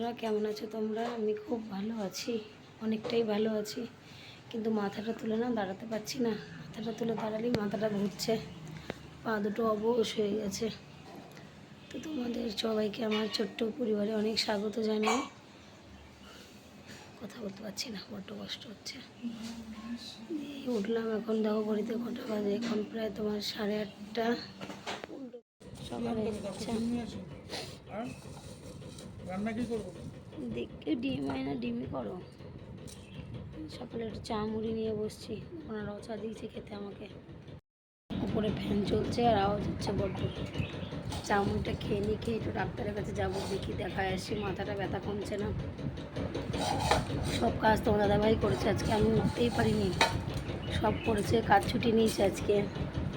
বন্ধুরা, কেমন আছো তোমরা? আমি খুব ভালো আছি, অনেকটাই ভালো আছি, কিন্তু মাথাটা তুলে না দাঁড়াতে পারছি না। মাথাটা তুলে দাঁড়ালেই মাথাটা ঘুরছে, পা দুটো অবশ হয়ে গেছে। তো তোমাদের সবাইকে আমার ছোট্ট পরিবারে অনেক স্বাগত জানাই। কথা বলতে পারছি না, বড্ড কষ্ট হচ্ছে। উঠলাম, এখন দেখো ঘড়িতে কটা বাজে, এখন প্রায় তোমার 8:30 সকালে যাচ্ছে। রান্না কি করবো? দেখে ডিম হয় না, ডিমই করো। সকালে একটু চা মুড়ি নিয়ে বসছি, ওনারাও চা দিয়েছে খেতে আমাকে। উপরে ফ্যান চলছে আর আওয়াজ হচ্ছে বড্ড। চা মুড়িটা খেয়ে নিয়ে একটু ডাক্তারের কাছে যাবো, দেখি দেখায় আসি। মাথাটা ব্যথা কমছে না। সব কাজ তোমার দাদাভাই করেছে, আজকে আমি উঠতেই পারিনি। সব করেছে, কাজ ছুটি নিয়েছে আজকে।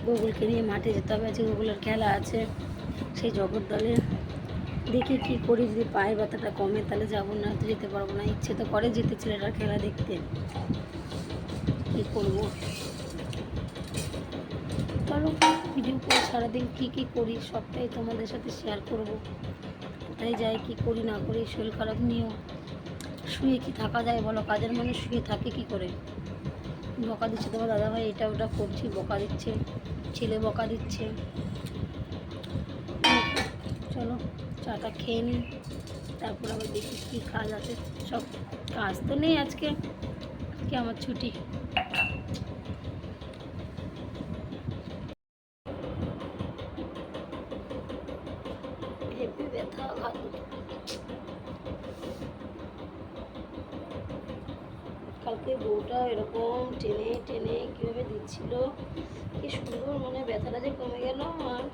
গুগলকে নিয়ে মাঠে যেতে হবে, আজকে গুগলের খেলা আছে সেই জগদ্দলে। দেখি কী করি, যদি পায়ের ব্যথাটা কমে তাহলে যাবো, না তো যেতে পারবো না। ইচ্ছে তো করে যেতে ছেলেটার খেলা দেখতে, কী করবো। চলো ভিডিও করে সারাদিন কী কী করি সবটাই তোমাদের সাথে শেয়ার করব। কোথায় যাই, কী করি না করি। শরীর খারাপ নিয়েও শুয়ে কি থাকা যায় বলো? কাজের মানুষ শুয়ে থাকে কি করে? বকা দিচ্ছে তোমার দাদাভাই, এটা ওটা করছি, বকা দিচ্ছে, ছেলে বকা দিচ্ছে। চলো চাটা খেয়ে নিই, তারপর আবার দেখি কী কাজ আছে। সব কাজ তো নেই আজকে, আজকে আমার ছুটি। হেভি ব্যথা, ঘাত কালকে বউটা এরকম টেনে টেনে কীভাবে দিচ্ছিল, কি সুন্দর, মানে ব্যথাটা যে কমে গেল। আর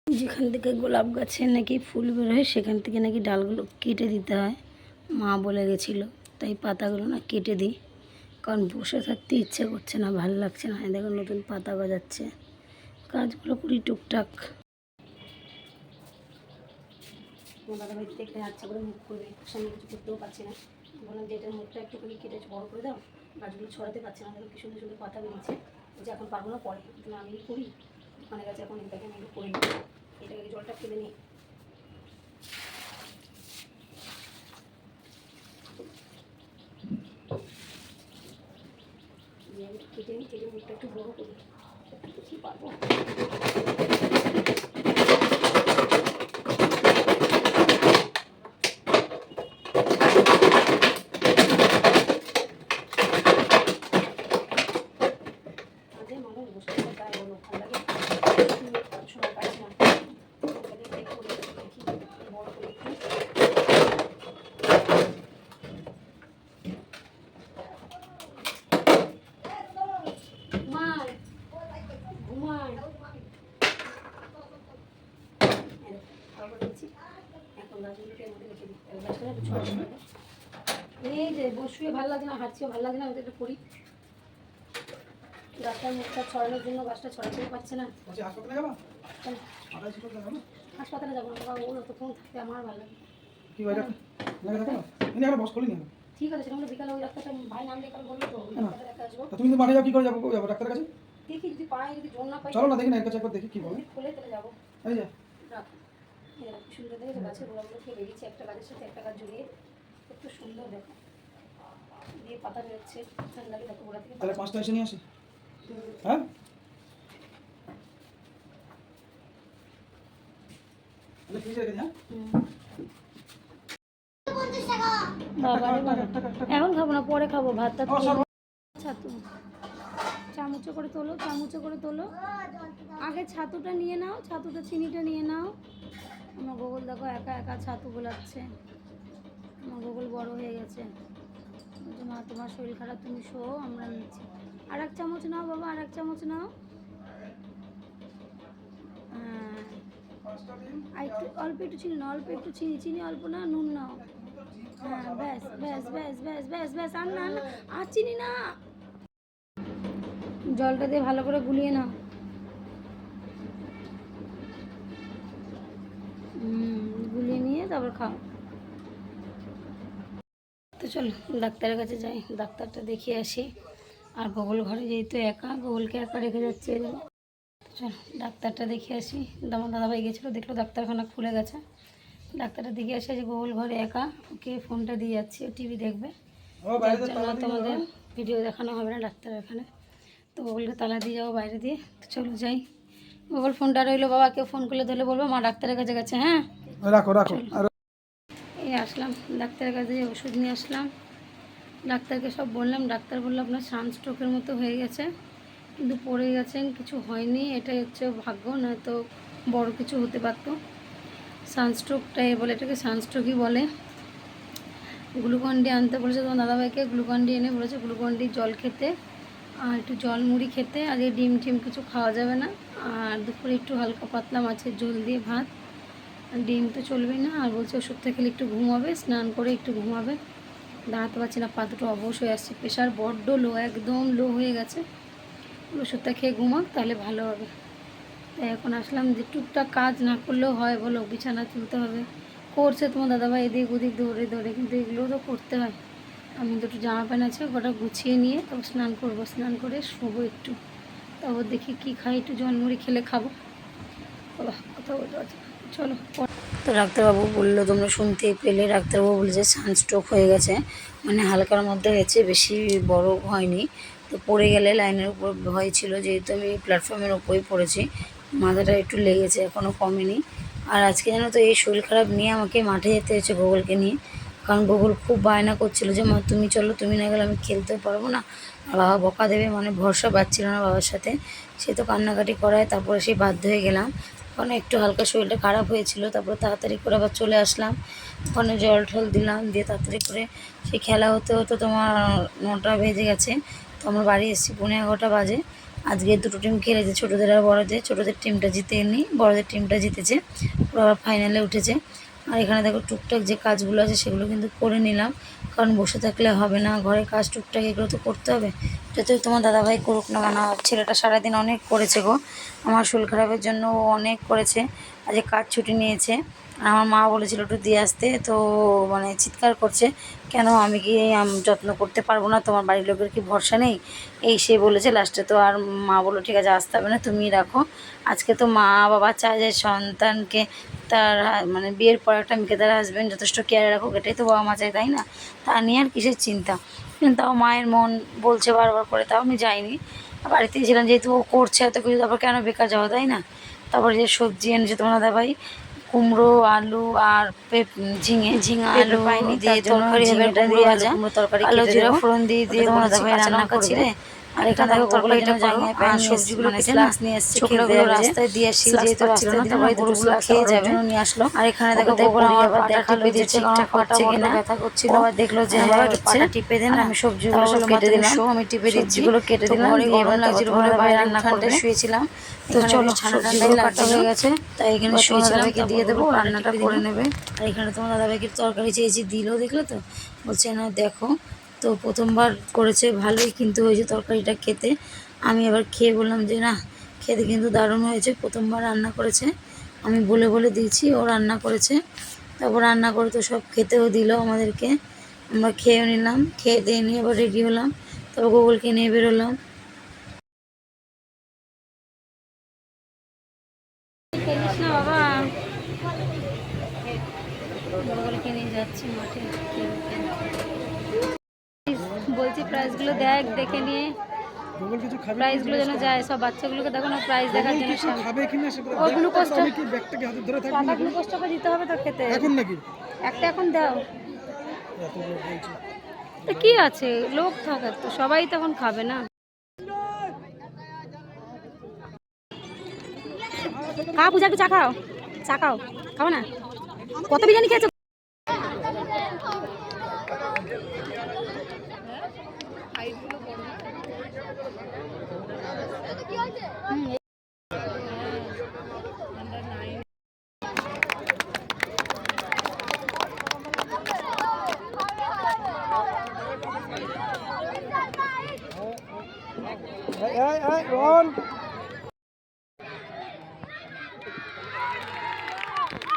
যেখান থেকে গোলাপ গাছের নাকি ফুল বেরোয় সেখান থেকে নাকি ডালগুলো কেটে দিতে হয়, মা বলে গেছিলো। তাই পাতাগুলো না কেটে দিই, কারণ বসে থাকতে ইচ্ছে করছে না, ভালো লাগছে না। দেখো নতুন পাতা গজাচ্ছে, কাজগুলো করি টুকটাক। দাদাভাই দেখতে আচ্ছা করে মুখ করবে, সামনে কিছু করতেও পারছি না। বললাম যে এটার মুখটা একটুখানি কেটে বড় করে দাও, গাছগুলো ছড়াতে পারছে না। দেখো কি সুন্দর সুন্দর পাতা বেরিয়েছে, যে এখন পারবো না, পরে কিন্তু আমি করি। ওখানে গেছে, এখন এটাকে আমি একটু করে নিই, এটাকে জলটা ফেলে নিই। আমি কেটে নিই, কেটে মুখটা একটু বড়ো করি, কি পারবো। এই যে বসুয়ে ভালো লাগে না, হাঁটছিও ভালো লাগে না, ওদের একটু করি। গাছটার মুখটা ছড়ানোর জন্য গাছটা ছড়াতে পারছে না। হাসপাতালে যাবো না বাবা, ওরা তো ফোন থাকতে আমার ভালো লাগে। ঠিক আছে, সেটা বিকালে ওই ডাক্তারটা ভাই নাম লেখা বললো তো, তুমি তো মাঠে যাও, কি করে যাবো ডাক্তারের কাছে? দেখি যদি পাই, যদি জোর না পাই চলো না, দেখি না এর কাছে একবার দেখি কি বলে। খুলে তাহলে যাবো। এই যে এরকম সুন্দর দেখেছো, গাছের গোড়াগুলো থেকে বেরিয়েছে, একটা গাছের সাথে একটা গাছ জড়িয়ে, কত সুন্দর দেখো, দিয়ে পাতা বেরোচ্ছে। ঠান্ডা লাগে দেখো গোড়া থেকে। তাহলে 5টা এসে নিয়ে আসি। হ্যাঁ তাহলে ফ্রিজে রেখে দিই। এখন খাবো না, পরে খাবো, ভাতটা ছাতু। চামচে করে তোলো, চামচে করে তোলো। আগে ছাতুটা নিয়ে নাও, ছাতুটা চিনিটা নিয়ে নাও। আমার গোগল দেখো একা একা ছাতু গোলাচ্ছে। আমার গোগল বড় হয়ে গেছে। মা তোমার শরীর খারাপ, তুমি শো, আমরা নিচ্ছি। আর এক চামচ নাও বাবা, আর এক চামচ নাও। হ্যাঁ, আর একটু অল্প একটু চিনি নাও, অল্প একটু চিনি, চিনি অল্প না, নুন নাও। হ্যাঁ ব্যাস ব্যাস ব্যাস ব্যাস ব্যাস ব্যাস, আর না আর চিনি না। জলটা দিয়ে ভালো করে গুলিয়ে নাও। গুলিয়ে নিয়ে তারপর খাও। তো চলো ডাক্তারের কাছে যাই, ডাক্তারটা দেখিয়ে আসি। আর গোগল ঘরে যেহেতু একা, গোগলকে একা রেখে যাচ্ছে। চল ডাক্তারটা দেখে আসি। আমার দাদাভাই গেছিলো, দেখলো ডাক্তারখানা খুলে গেছে। ডাক্তারটা দেখে আসি, যে গোগল ঘরে একা, ওকে ফোনটা দিয়ে যাচ্ছি, ও টিভি দেখবে। যার জন্য তোমাদের ভিডিও দেখানো হবে না ডাক্তার এখানে। তো গোগলকে তালা দিয়ে যাবো বাইরে দিয়ে। তো চলো যাই। গোগল ফোনটা রইলো, বাবা কেউ ফোন করলে ধরলে বলবো মা ডাক্তারের কাছে গেছে। হ্যাঁ রাখো রাখো। এই আসলাম ডাক্তারের কাছে, ওষুধ নিয়ে আসলাম। ডাক্তারকে সব বললাম, ডাক্তার বললো আপনার সানস্ট্রোকের মতো হয়ে গেছে, কিন্তু পড়ে গেছেন, কিছু হয়নি, এটাই হচ্ছে ভাগ্য, নয়তো বড় কিছু হতে পারতো। সানস্ট্রোকটাই বলে, এটাকে সানস্ট্রোকই বলে। গ্লুকন ডি আনতে বলেছে তোমার দাদাভাইকে, গ্লুকন ডি এনে বলেছে গ্লুকন ডি জল খেতে, আর একটু জল মুড়ি খেতে, আর এই ডিম টিম কিছু খাওয়া যাবে না। আর দুপুরে একটু হালকা পাতলা মাছের ঝোল দিয়ে ভাত, আর ডিম তো চলবেই না। আর বলছে ওষুধটা খেলে একটু ঘুমাবে, স্নান করে একটু ঘুমাবে। দাঁড়াতে পারছি না, পা দুটো অবশ হয়ে আসছে, প্রেশার বড্ড লো, একদম লো হয়ে গেছে। ওষুধটা খেয়ে ঘুমাক তাহলে ভালো হবে। তাই এখন আসলাম, যে টুকটাক কাজ না করলেও হয় বলো, বিছানা তুলতে হবে, করছে তোমার দাদাভাই এদিক ওদিক দৌড়ে দৌড়ে, কিন্তু এগুলোও তো করতে হয়। আমি দুটো জামা প্যান্ট আছে, গোটা গুছিয়ে নিয়ে তবে স্নান করবো, স্নান করে শোবো একটু, তারপর দেখি কী খাই, একটু জলমুড়ি খেলে খাবো। বাবা কথা বলতে পারছি না, চলো। তো ডাক্তারবাবু বললো, তোমরা শুনতেই পেলে, ডাক্তারবাবু বলেছে সানস্ট্রোক হয়ে গেছে, মানে হালকার মধ্যে হয়েছে, বেশি বড় হয়নি। তো পড়ে গেলে লাইনের উপর ভয় ছিল, যেহেতু আমি প্ল্যাটফর্মের ওপরেই পড়েছি, মাথাটা একটু লেগেছে, এখনও কমেনি। আর আজকে জানো তো এই শরীর খারাপ নিয়ে আমাকে মাঠে যেতে হয়েছে গোগলকে নিয়ে, কারণ গোগল খুব বায়না করছিল যে মা তুমি চলো, তুমি না গেলে আমি খেলতে পারবো না, আর বাবা বকা দেবে, মানে ভরসা পাচ্ছিল না বাবার সাথে। সে তো কান্নাকাটি করায়, তারপরে সেই বাধ্য হয়ে গেলাম, কারণ একটু হালকা শরীরটা খারাপ হয়েছিল। তারপরে তাড়াতাড়ি করে আবার চলে আসলাম, ওখানে জল টল দিলাম, দিয়ে তাড়াতাড়ি করে সেই খেলা হতে হতে তোমার 9টা বেজে গেছে। তো আমরা বাড়ি এসেছি 11:15 বাজে। আজকে দুটো টিম খেলেছে, ছোটোদের আর বড়োদের। ছোটোদের টিমটা জিতেনি, বড়োদের টিমটা জিতেছে, ওরা আবার ফাইনালে উঠেছে। আর এখানে দেখো টুকটাক যে কাজগুলো আছে সেগুলো কিন্তু করে নিলাম, কারণ বসে থাকলে হবে না, ঘরে কাজ টুকটাক এগুলো তো করতে হবে। যতই তোমার দাদাভাই করুক না কেন, ছেলেটা সারাদিন অনেক করেছে গো, আমার শরীর খারাপের জন্য ও অনেক করেছে। আজকে কাজ ছুটি নিয়েছে, আর আমার মা বলেছিল একটু দিয়ে আসতে, তো মানে চিৎকার করছে, কেন আমি কি যত্ন করতে পারবো না, তোমার বাড়ির লোকের কি ভরসা নেই, এই সে বলেছে। লাস্টে তো আর মা বললো ঠিক আছে আসতে হবে না, তুমিই রাখো। আজকে তো মা বাবা চায় যে সন্তানকে তার মানে বিয়ের পর একটা মেয়েকে তার হাজব্যান্ড যথেষ্ট কেয়ারে রাখুক, এটাই তো বাবা মা চায়, তাই না? তা নিয়ে আর কিসের চিন্তা। কিন্তু তাও মায়ের মন বলছে বারবার করে, তাও আমি যাইনি, বাড়িতেই ছিলাম, যেহেতু ও করছে এত কিছু, তারপর কেন বেকার যাওয়া, তাই না? তারপরে যে সবজি এনেছে তোমার দাদাভাই, কুমড়ো, আলু আর ঝিঙা আলু পাইনি, দিয়ে তরকারি ঝিঙেটা দিয়ে ভাজা, তরকারি আলু জিরা ফোড়ন দিয়ে তোমার দাদাভাই রান্না করছে। আর এখানে দেখো তরকারিটা জামাই প্যান সবজিগুলো কেটে না নিয়ে এসছে, ছোকরাগুলো রাস্তায় দিয়ে আসি, যেহেতু রাস্তায় দিলে না গরুগুলো খেয়ে যাবে, নিয়ে আসলো। আর এখানে দেখো গোগল আবার দেখালো যে ঠিকঠাক হচ্ছে কিনা, ব্যথা করছিল, আবার দেখলো যে পাটা টিপে দেন, আমি সবজিগুলো সব কেটে দিলাম, আমি টিপে দিচ্ছি, সবজিগুলো কেটে দিলাম, গরম লাগছিল বলে বাইরে রান্না করতে শুয়েছিলাম। তো চলো, সবজিগুলো কাটা হয়ে গেছে, তাই এখানে শুয়েছিলাম, দিয়ে দেবো, রান্নাটা করে নেবে। আর এখানে তোমার দাদাভাইকে তরকারি চেয়েছি, দিলেও, দেখলো তো, বলছে না দেখো। তো প্রথমবার করেছে, ভালোই কিন্তু হয়েছে তরকারিটা খেতে। আমি আবার খেয়ে বললাম যে না, খেতে কিন্তু দারুণ হয়েছে, প্রথমবার রান্না করেছে। আমি বলে বলে দিয়েছি, ও রান্না করেছে। তারপর রান্না করে তো সব খেতেও দিল আমাদেরকে, আমরা খেয়েও নিলাম, খেয়ে দিয়ে নিয়ে আবার রেডি হলাম, তারপর গোগলকে নিয়ে বেরোলাম। খেলিস না বাবা, গোগলকে নিয়ে যাচ্ছি মাঠে, বলছি প্রাইজগুলো দেখ, দেখে নিয়ে গোগল কিছু খাবে, প্রাইজগুলো যেন যায়, সব বাচ্চাগুলোকে দেখো না প্রাইজ দেখার জন্য। কিছু খাবে কিনা সেটা ও গ্লুকোজটা, আমি কি ব্যাগটাকে হাতে ধরে থাকবো টাকা নাকি? গ্লুকোজটাকে দিতে হবে তো খেতে, এখন নাকি একটা এখন দাও। এত লোক বলছে। তা কি আছে, লোক থাকার তো সবাই তখন খাবে না। খাও পূজা, একটু চা খাও, চা খাও, খাও না, কত বিরিয়ানি খেয়েছো?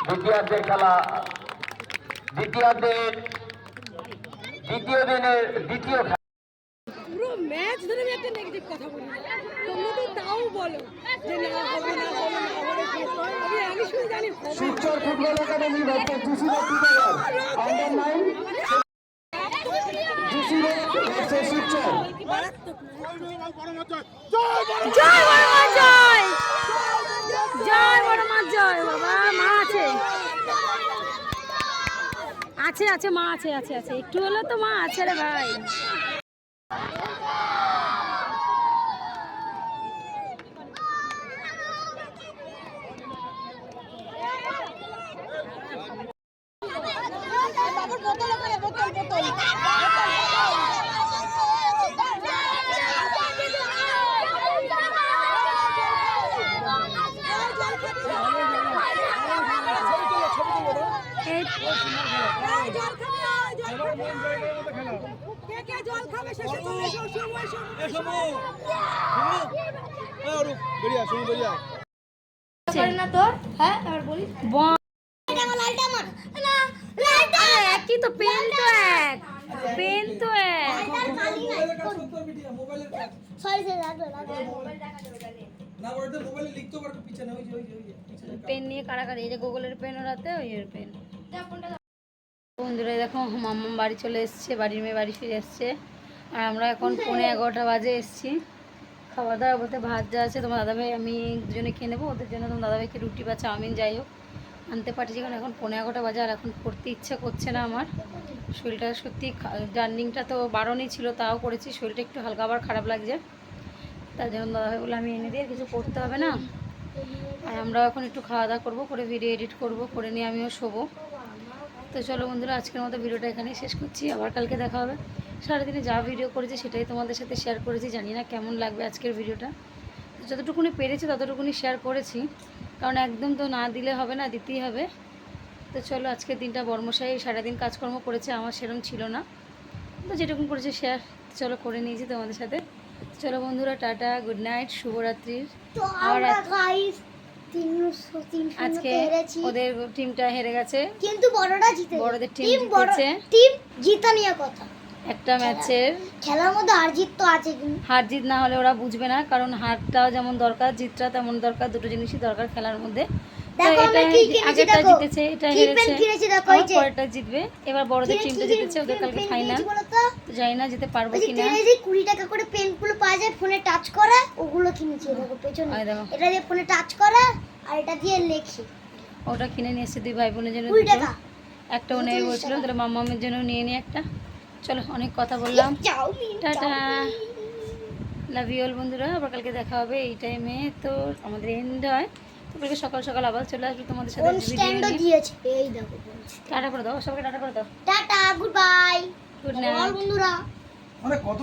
দ্বিতীয়ার্ধের খেলা, দ্বিতীয়ার্ধের দ্বিতীয় দিনের দ্বিতীয় খেলা। কথা বলি না, তোমরা তো তাও বলো যে না হবে না হবে না হবে, আমি শুধু জানি শিবচর ফুটবল একাডেমি ডক্টর জুসি টিকাদার আন্ডার 9 জুসি ভার্সেস শিবচর। জয় বড় মা জয়, জয় বড় মা জয়। বাবা মা আছে আছে আছে মা আছে আছে আছে, একটু হলো তো মা আছে রে ভাই। একই তো, পেন তো এক, পেন তো এক। পেন নিয়ে কারাকারি, এই যে গুগলের পেন ওর হাতে, ওই এর পেন। বন্ধুরা দেখো মাম্মা বাড়ি চলে এসছে, বাড়ির মেয়ে বাড়ি ফিরে এসছে, আর আমরা এখন 11:15 বাজে এসছি। খাবার দাবার বলতে ভাত যা আছে তোমার দাদাভাই আমি দুজনে খেয়ে নেবো, ওদের জন্য তোমার দাদাভাইকে রুটি বা চাউমিন যাই হোক আনতে পারছি, কারণ এখন 11:15 বাজে, আর এখন করতে ইচ্ছা করছে না আমার। শরীরটা সত্যি, জার্নিংটা তো বারণই ছিল, তাও করেছি, শরীরটা একটু হালকা আবার খারাপ লাগছে। তার জন্য দাদাভাই বলে আমি এনে দিয়ে কিছু করতে হবে না, আর আমরাও এখন একটু খাওয়া দাওয়া করবো, করে ভিডিও এডিট করবো, করে নিয়ে আমিও শোবো। তো চলো বন্ধুরা, আজকের মতো ভিডিওটা এখানেই শেষ করছি, আবার কালকে দেখা হবে। সারাদিনে যা ভিডিও করেছি সেটাই তোমাদের সাথে শেয়ার করেছি, জানি না কেমন লাগবে আজকের ভিডিওটা। যতটুকুনি পেরেছি ততটুকুনি শেয়ার করেছি, কারণ একদম তো না দিলে হবে না, দিতেই হবে। তো চলো, আজকের দিনটা বর্মশাই সারাদিন কাজকর্ম করেছে, আমার সেরকম ছিল না, তো যেটুকুন করেছে শেয়ার চলো করে নিয়েছি তোমাদের সাথে। চলো বন্ধুরা, টাটা, গুড নাইট, শুভরাত্রির। আর আজকে ওদের টিমটা হেরে গেছে, কিন্তু বড়রা জিতে, বড়দের টিম জিতেছে। টিম জিতা নিয়ে কথা, একটা ম্যাচের খেলার মধ্যে হার জিত তো আছে, কিন্তু হার জিত না হলে ওরা বুঝবে না, কারণ হারটাও যেমন দরকার, জিতটা তেমন দরকার, দুটো জিনিসই দরকার খেলার মধ্যে। তো দেখো আমরা এটা কি কিনেছি, আগেরটা দেখো জিতেছে, এটা কি পেন হেরেছে, কিনেছি, দেখো এই যে পরেরটা জিতবে। এবার বড়দের টিমটা জিতেছে, ওদের কালকে ফাইনাল, তো জানি না যেতে পারবো কিনা। এই যে 20 টাকা করে পেনগুলো পাওয়া যায় ফোনে টাচ করা, ওগুলো কিনেছি, দেখো পেছনে ওই দেখো, এটা দিয়ে ফোনে টাচ করা আর এটা দিয়ে লেখি। ওটা কিনে নিয়ে এসেছে দুই ভাই বোনের জন্য 20 দুটো, টাকা একটা ও নেবে বলছিল, তাহলে মাম্মামের জন্য নিয়ে নিয়ে একটা। চলো, অনেক কথা বললাম, chow mein, tata, love you all বন্ধুরা। আবার কালকে দেখা হবে এই টাইমে, তো আমাদের এন্ড হয়, তো কালকে সকাল সকাল আবার চলে আসবে তোমাদের সাথে কোন ভিডিও স্ট্যান্ডও নিয়ে। দিয়েছে, এই দেখো টাটা করে দাও সবাইকে, টাটা করে দাও, tata, good bye, good ball night বন্ধুরা। মানে কত